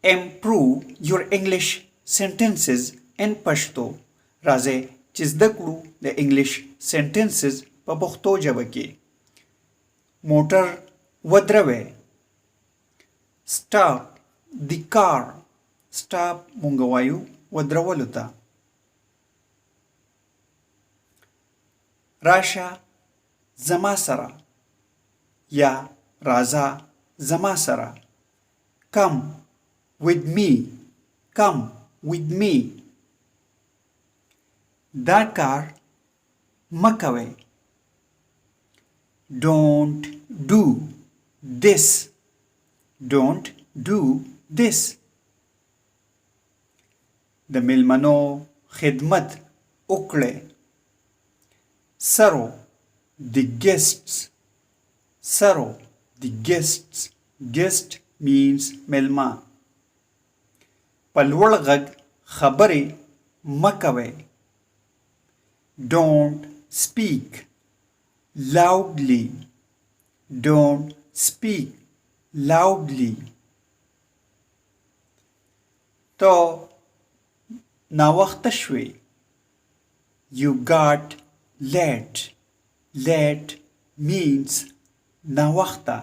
improve your English sentences in Pashto. راځئ چې زده کړو د انګلیش sentences په پښتو ژبه کې. موټر ودروي. Stop the car. Stop مونږ وایو ودرولو ته. راشه زما سره یا راځه زما سره. Come with me. Come with me. دا کار مه کوئ. Don't do this. Don't do this. د میلمنو خدمت وکړئ. Serve the guests. Serve the guests. Guest means میلمه. په لوړ غږ خبرې مه کوئ. Don't speak loudly. Don't speak loudly. تو ناوخته شوې. You got late. Late means ناوخته.